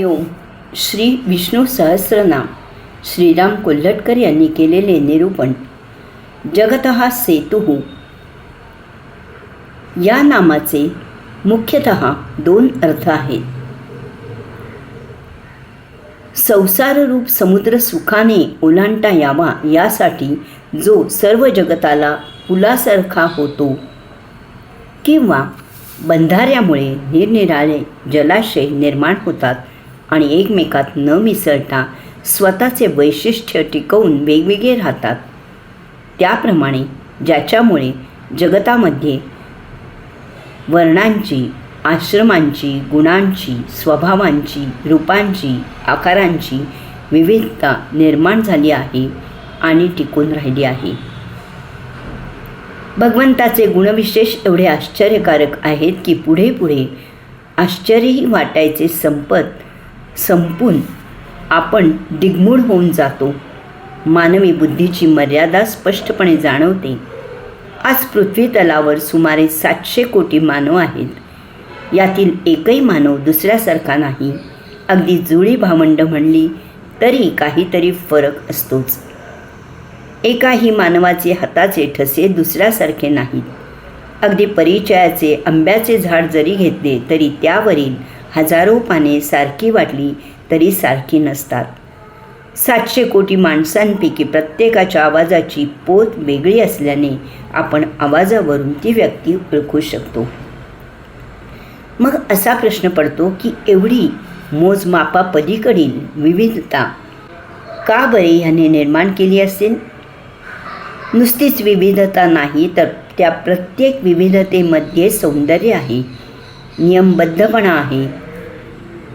ओम. श्री विष्णू सहस्रनाम. श्रीराम कोल्हटकर यांनी केलेले निरूपण. जगतः सेतुः या नामाचे मुख्यतः दोन अर्थ आहेत. संसाररूप समुद्र सुखाने ओलांडता यावा यासाठी जो सर्व जगताला पुलासारखा होतो, किंवा बंधाऱ्यामुळे निरनिराळे जलाशय निर्माण होतात आणि एकमेकात न मिसळता स्वतःचे वैशिष्ट्य टिकवून वेगवेगळे राहतात, त्याप्रमाणे ज्याच्यामुळे जगतामध्ये वर्णांची, आश्रमांची, गुणांची, स्वभावांची, रूपांची, आकारांची विविधता निर्माण झाली आहे आणि टिकून राहिली आहे. भगवंताचे गुणविशेष एवढे आश्चर्यकारक आहेत की पुढे पुढे आश्चर्यही वाटायचे संपून आपण दिग्मूढ होऊन जातो. मानवी बुद्धीची मर्यादा स्पष्टपणे जाणवते. आज पृथ्वी तलावर सुमारे 700 कोटी मानव आहेत. यातील एकही मानव दुसऱ्यासारखा नाही. अगदी जुळी भावंड म्हणली तरी काहीतरी फरक असतोच. एकाही मानवाचे हाताचे ठसे दुसऱ्यासारखे नाहीत. अगदी परिचयाचे आंब्याचे झाड जरी घेतले तरी त्यावरील हजारो पाने सारखी वाटली तरी सारखी नसतात. 700 कोटी माणसांपैकी प्रत्येकाच्या आवाजाची पोत वेगळी असल्याने आपण आवाजावरून ती व्यक्ती ओळखू शकतो. मग असा प्रश्न पडतो की एवढी मोजमापापलीकडील विविधता का बरे ह्याने निर्माण केली असेल? नुसतीच विविधता नाही, तर त्या प्रत्येक विविधतेमध्ये सौंदर्य आहे, नियमबद्धपणा आहे.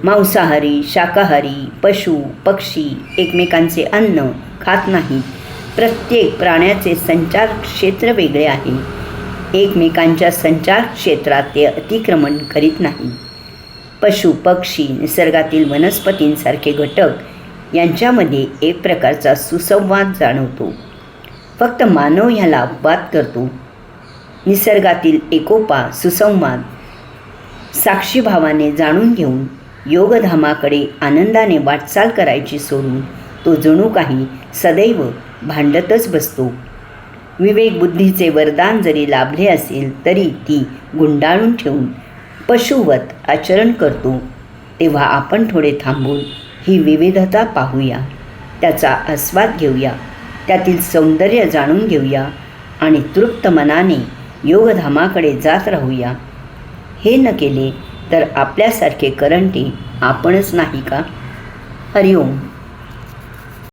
मांसाहारी, शाकाहारी, पशु, पक्षी एकमेकांचे अन्न खात नाहीत. प्रत्येक प्राण्याचे संचार क्षेत्र वेगळे आहे. एकमेकांच्या संचार क्षेत्रात ते अतिक्रमण करीत नाहीत. पशु, पक्षी, निसर्गातील वनस्पतींसारखे घटक यांच्यामध्ये एक प्रकारचा सुसंवाद जाणवतो. फक्त मानव ह्याला अपवाद करतो. निसर्गातील एकोपा, सुसंवाद साक्षीभावाने जाणून घेऊन योगधामाकडे आनंदाने वाटचाल करायची सोडून तो जणू काही सदैव भांडतच बसतो. विवेक बुद्धीचे वरदान जरी लाभले असेल तरी ती गुंडाळून ठेवून पशुवत आचरण करतो. तेव्हा आपण थोडे थांबून ही विविधता पाहूया, त्याचा आस्वाद घेऊया, त्यातील सौंदर्य जाणून घेऊया आणि तृप्त मनाने योगधामाकडे जात राहूया. हे न केले तर आपल्यासारखे करंटे आपणच नाही का? हरिओम.